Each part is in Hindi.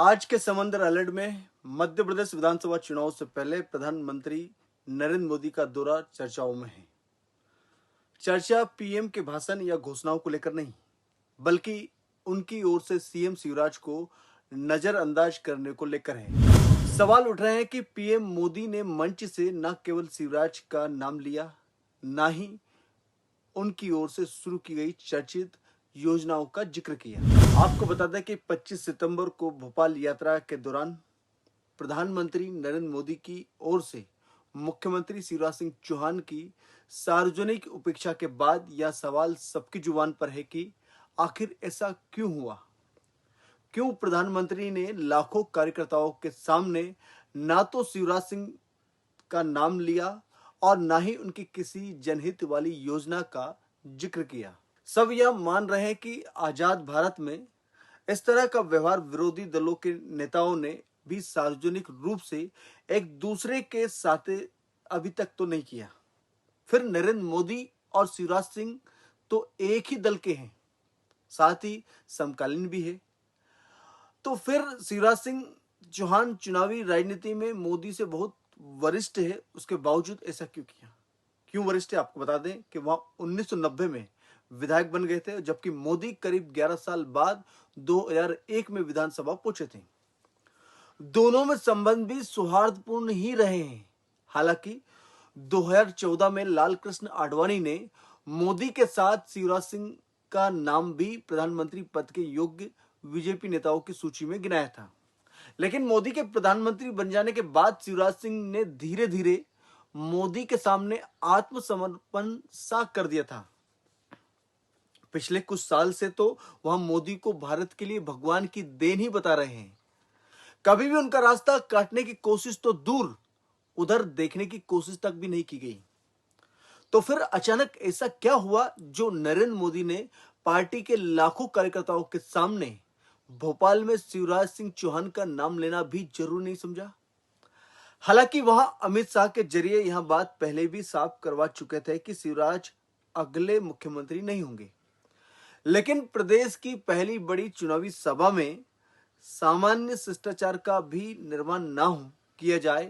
आज के समंदर अलर्ट में मध्य प्रदेश विधानसभा चुनाव से पहले प्रधानमंत्री नरेंद्र मोदी का दौरा चर्चाओं में है। चर्चा पीएम के भाषण या घोषणाओं को लेकर नहीं, बल्कि उनकी ओर से सीएम शिवराज को नजरअंदाज करने को लेकर है। सवाल उठ रहे हैं कि पीएम मोदी ने मंच से न केवल शिवराज का नाम लिया, न ही उनकी ओर से शुरू की गई चर्चित योजनाओं का जिक्र किया। आपको बता दें कि 25 सितंबर को भोपाल यात्रा के दौरान प्रधानमंत्री नरेंद्र मोदी की ओर से मुख्यमंत्री शिवराज सिंह चौहान की सार्वजनिक उपेक्षा के बाद यह सवाल सबकी जुबान पर है कि आखिर ऐसा क्यों हुआ। क्यों प्रधानमंत्री ने लाखों कार्यकर्ताओं के सामने ना तो शिवराज सिंह का नाम लिया और ना ही उनकी किसी जनहित वाली योजना का जिक्र किया। सब यह मान रहे हैं कि आजाद भारत में इस तरह का व्यवहार विरोधी दलों के नेताओं ने भी सार्वजनिक रूप से एक दूसरे के साथ अभी तक तो नहीं किया। फिर नरेंद्र मोदी और शिवराज सिंह तो एक ही दल के हैं, साथ ही समकालीन भी है। तो फिर शिवराज सिंह चौहान चुनावी राजनीति में मोदी से बहुत वरिष्ठ है, उसके बावजूद ऐसा क्यों किया? क्यों वरिष्ठ है? आपको बता दें कि वह 1990 में विधायक बन गए थे, जबकि मोदी करीब 11 साल बाद 2001 में विधानसभा पहुंचे थे। दोनों में संबंध भी सौहार्दपूर्ण ही रहे हैं। हालांकि 2014 में लाल कृष्ण आडवाणी ने मोदी के साथ शिवराज सिंह का नाम भी प्रधानमंत्री पद के योग्य बीजेपी नेताओं की सूची में गिनाया था। लेकिन मोदी के प्रधानमंत्री बन जाने के बाद शिवराज सिंह ने धीरे धीरे मोदी के सामने आत्मसमर्पण सा कर दिया था। पिछले कुछ साल से तो वह मोदी को भारत के लिए भगवान की देन ही बता रहे हैं। कभी भी उनका रास्ता काटने की कोशिश तो दूर, उधर देखने की कोशिश तक भी नहीं की गई। तो फिर अचानक ऐसा क्या हुआ जो नरेंद्र मोदी ने पार्टी के लाखों कार्यकर्ताओं के सामने भोपाल में शिवराज सिंह चौहान का नाम लेना भी जरूरी नहीं समझा? हालांकि वह अमित शाह के जरिए यह बात पहले भी साफ करवा चुके थे कि शिवराज अगले मुख्यमंत्री नहीं होंगे। लेकिन प्रदेश की पहली बड़ी चुनावी सभा में सामान्य शिष्टाचार का भी निर्माण ना हो किया जाए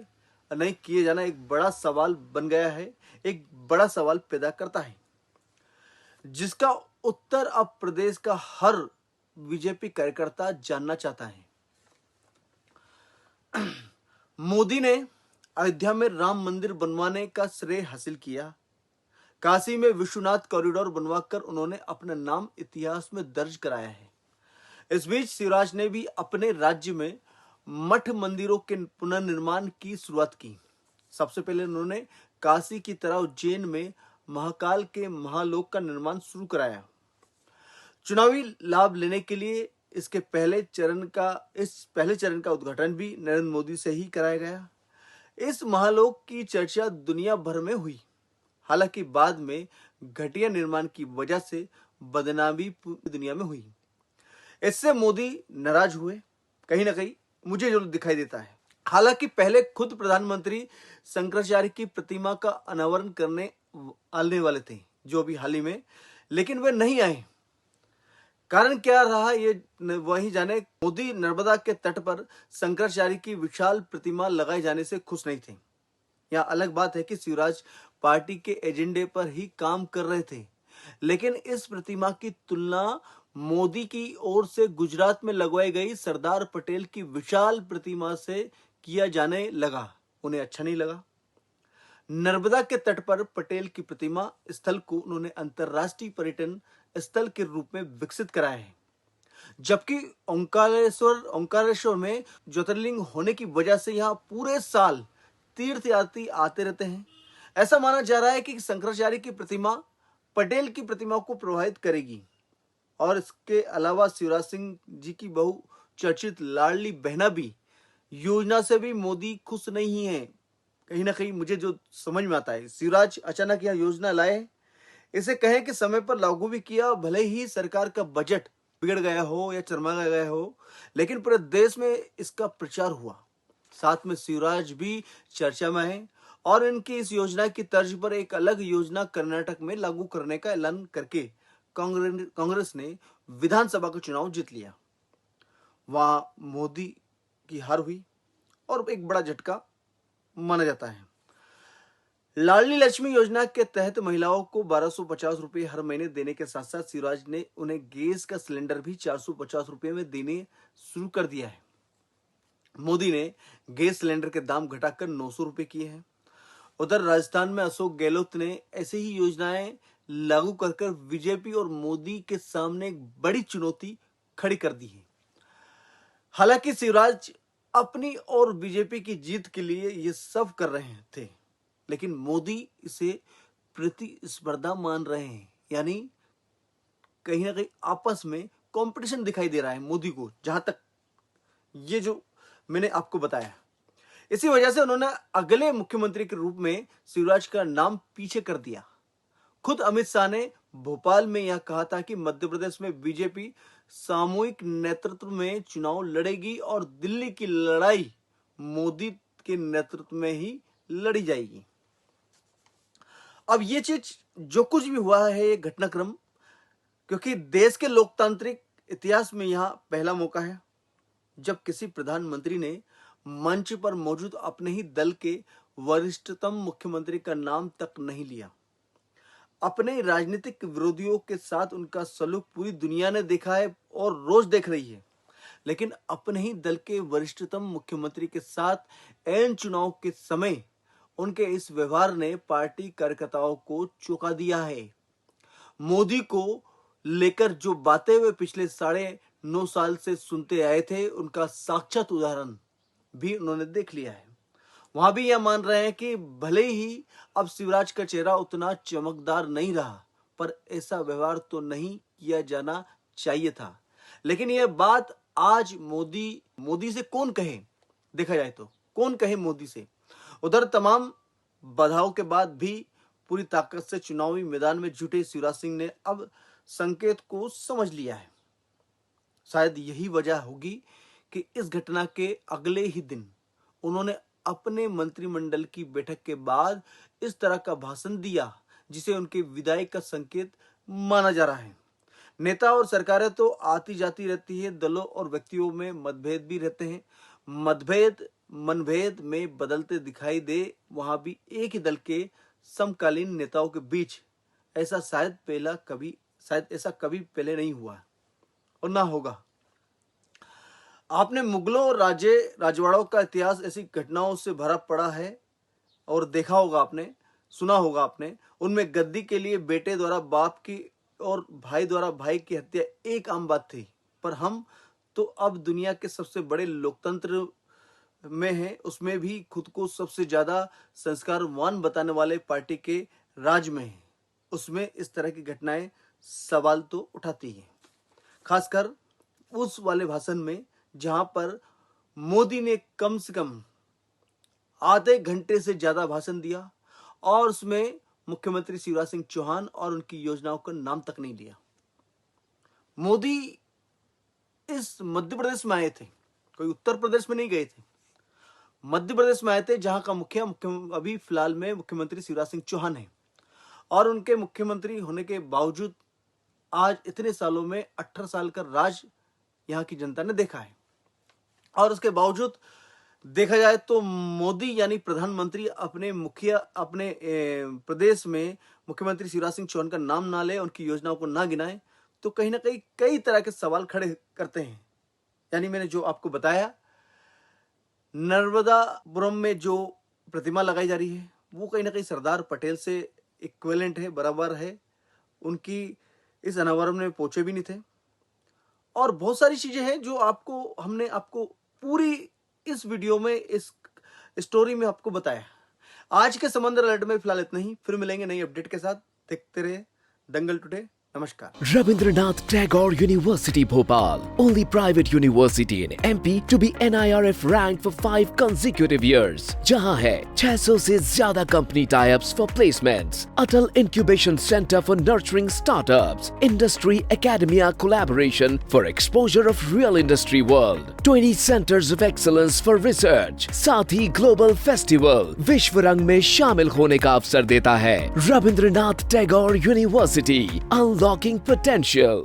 नहीं किए जाना एक बड़ा सवाल बन गया है, एक बड़ा सवाल पैदा करता है, जिसका उत्तर अब प्रदेश का हर बीजेपी कार्यकर्ता जानना चाहता है। मोदी ने अयोध्या में राम मंदिर बनवाने का श्रेय हासिल किया। काशी में विश्वनाथ कॉरिडोर बनवाकर उन्होंने अपना नाम इतिहास में दर्ज कराया है। इस बीच शिवराज ने भी अपने राज्य में मठ मंदिरों के पुनर्निर्माण की शुरुआत की। सबसे पहले उन्होंने काशी की तरह उज्जैन में महाकाल के महालोक का निर्माण शुरू कराया। चुनावी लाभ लेने के लिए इस पहले चरण का उद्घाटन भी नरेंद्र मोदी से ही कराया गया। इस महालोक की चर्चा दुनिया भर में हुई। हालांकि बाद में घटिया निर्माण की वजह से बदनामी पूरी दुनिया में हुई। इससे मोदी नाराज हुए, कहीं ना कहीं मुझे जो दिखाई देता है। हालांकि पहले खुद प्रधानमंत्री शंकराचार्य की प्रतिमा का अनावरण करने आने वाले थे, जो अभी हाल ही में, लेकिन वे नहीं आए। कारण क्या रहा ये वही जाने। मोदी नर्मदा के तट पर शंकराचार्य की विशाल प्रतिमा लगाए जाने से खुश नहीं थे। यह अलग बात है कि शिवराज पार्टी के एजेंडे पर ही काम कर रहे थे, लेकिन इस प्रतिमा की तुलना मोदी की ओर से गुजरात में लगवाई गई सरदार पटेल की विशाल प्रतिमा से किया जाने लगा। उन्हें अच्छा नहीं लगा। नर्मदा के तट पर पटेल की प्रतिमा स्थल को उन्होंने अंतरराष्ट्रीय पर्यटन स्थल के रूप में विकसित कराया है, जबकि ओंकारेश्वर में ज्योतिर्लिंग होने की वजह से यहाँ पूरे साल तीर्थयात्री आते रहते हैं। ऐसा माना जा रहा है कि शंकराचार्य की प्रतिमा पटेल की प्रतिमा को प्रभावित करेगी। और इसके अलावा शिवराज सिंह जी की बहुचर्चित लाडली बहना भी योजना से भी मोदी खुश नहीं है। कहीं ना कहीं मुझे जो समझ में आता है, शिवराज अचानक यह योजना लाए, इसे कहें कि समय पर लागू भी किया। भले ही सरकार का बजट बिगड़ गया हो या चरमरा गया हो, लेकिन पूरे देश में इसका प्रचार हुआ। साथ में शिवराज भी चर्चा में है और इनकी इस योजना की तर्ज पर एक अलग योजना कर्नाटक में लागू करने का ऐलान करके कांग्रेस ने विधानसभा का चुनाव जीत लिया। वहां मोदी की हार हुई और एक बड़ा झटका माना जाता है। लाडली लक्ष्मी योजना के तहत महिलाओं को 1250 रुपए हर महीने देने के साथ साथ शिवराज ने उन्हें गैस का सिलेंडर भी 450 रुपए में देने शुरू कर दिया है। मोदी ने गैस सिलेंडर के दाम घटाकर 900 रुपए किए हैं। उधर राजस्थान में अशोक गहलोत ने ऐसे ही योजनाएं लागू कर बीजेपी और मोदी के सामने एक बड़ी चुनौती खड़ी कर दी है। हालांकि शिवराज अपनी और बीजेपी की जीत के लिए ये सब कर रहे थे, लेकिन मोदी इसे प्रतिस्पर्धा मान रहे हैं, यानी कहीं ना कहीं आपस में कंपटीशन दिखाई दे रहा है मोदी को, जहां तक ये जो मैंने आपको बताया। इसी वजह से उन्होंने अगले मुख्यमंत्री के रूप में शिवराज का नाम पीछे कर दिया। खुद अमित शाह ने भोपाल में यह कहा था कि मध्य प्रदेश में बीजेपी सामूहिक नेतृत्व में चुनाव लड़ेगी और दिल्ली की लड़ाई मोदी के नेतृत्व में ही लड़ी जाएगी। अब ये चीज जो कुछ भी हुआ है, ये घटनाक्रम, क्योंकि देश के लोकतांत्रिक इतिहास में यह पहला मौका है जब किसी प्रधानमंत्री ने मंच पर मौजूद अपने ही दल के वरिष्ठतम मुख्यमंत्री का नाम तक नहीं लिया। अपने राजनीतिक विरोधियों के साथ उनका सलूक पूरी दुनिया ने देखा है और रोज देख रही है, लेकिन अपने ही दल के वरिष्ठतम मुख्यमंत्री के साथ ऐन चुनाव के समय उनके इस व्यवहार ने पार्टी कार्यकर्ताओं को चौंका दिया है। मोदी को लेकर जो बातें वे पिछले 9.5 साल से सुनते आए थे, उनका साक्षात उदाहरण भी उन्होंने देख लिया है। वहां भी यह मान रहे हैं कि भले ही अब शिवराज का चेहरा उतना चमकदार नहीं रहा, पर ऐसा व्यवहार तो नहीं किया जाना चाहिए था। लेकिन यह बात आज मोदी से कौन कहे, देखा जाए तो कौन कहे मोदी से। उधर तमाम बाधाओं के बाद भी पूरी ताकत से चुनावी मैदान में जुटे शिवराज सिंह ने अब संकेत को समझ लिया है। शायद यही वजह होगी कि इस घटना के अगले ही दिन उन्होंने अपने मंत्रिमंडल की बैठक के बाद इस तरह का भाषण दिया, जिसे उनके विदाई का संकेत माना जा रहा है। नेता और सरकारें तो आती जाती रहती है, दलों और व्यक्तियों में मतभेद भी रहते हैं। मनभेद में बदलते दिखाई दे, वहां भी एक ही दल के समकालीन नेताओं के बीच ऐसा ऐसा कभी पहले नहीं हुआ और ना होगा। आपने मुगलों और राजवाड़ों का इतिहास ऐसी घटनाओं से भरा पड़ा है और देखा होगा आपने, सुना होगा आपने। उनमें गद्दी के लिए बेटे द्वारा बाप की और भाई द्वारा भाई की हत्या एक आम बात थी, पर हम तो अब दुनिया के सबसे बड़े लोकतंत्र में हैं, उसमें भी खुद को सबसे ज्यादा संस्कारवान बताने वाले पार्टी के राज में हैं। उसमें इस तरह की घटनाएं सवाल तो उठाती हैं, खासकर उस वाले भाषण में जहां पर मोदी ने कम से कम आधे घंटे से ज्यादा भाषण दिया और उसमें मुख्यमंत्री शिवराज सिंह चौहान और उनकी योजनाओं का नाम तक नहीं लिया। मोदी इस मध्य प्रदेश में आए थे, कोई उत्तर प्रदेश में नहीं गए थे, मध्य प्रदेश में आए थे, जहां का मुखिया अभी फिलहाल में मुख्यमंत्री शिवराज सिंह चौहान है। और उनके मुख्यमंत्री होने के बावजूद आज इतने सालों में 18 साल का राज यहाँ की जनता ने देखा है, और उसके बावजूद देखा जाए तो मोदी यानी प्रधानमंत्री अपने प्रदेश में मुख्यमंत्री शिवराज सिंह चौहान का नाम ना ले, उनकी योजनाओं को ना गिनाए, तो कहीं ना कहीं कई तरह के सवाल खड़े करते हैं। यानी मैंने जो आपको बताया, नर्मदापुरम में जो प्रतिमा लगाई जा रही है वो कहीं ना कहीं सरदार पटेल से इक्विवेलेंट है, बराबर है। उनकी इस अनावरण में पहुंचे भी नहीं थे, और बहुत सारी चीजें हैं जो हमने आपको पूरी इस वीडियो में, इस स्टोरी में आपको बताया। आज के समंदर अलर्ट में फिलहाल इतना ही, फिर मिलेंगे नई अपडेट के साथ। देखते रहे दंगल टुडे। नमस्कार। Rabindranath Tagore University Bhopal, only private university in MP to be NIRF ranked for 5 consecutive years. जहां है 600 से ज्यादा company tie-ups for placements, Atal Incubation Center for nurturing startups, Industry Academia collaboration for exposure of real industry world, 20 centers of excellence for research, साथ ही Global Festival विश्व रंग में शामिल होने का अवसर देता है। Rabindranath Tagore University, unlocking potential.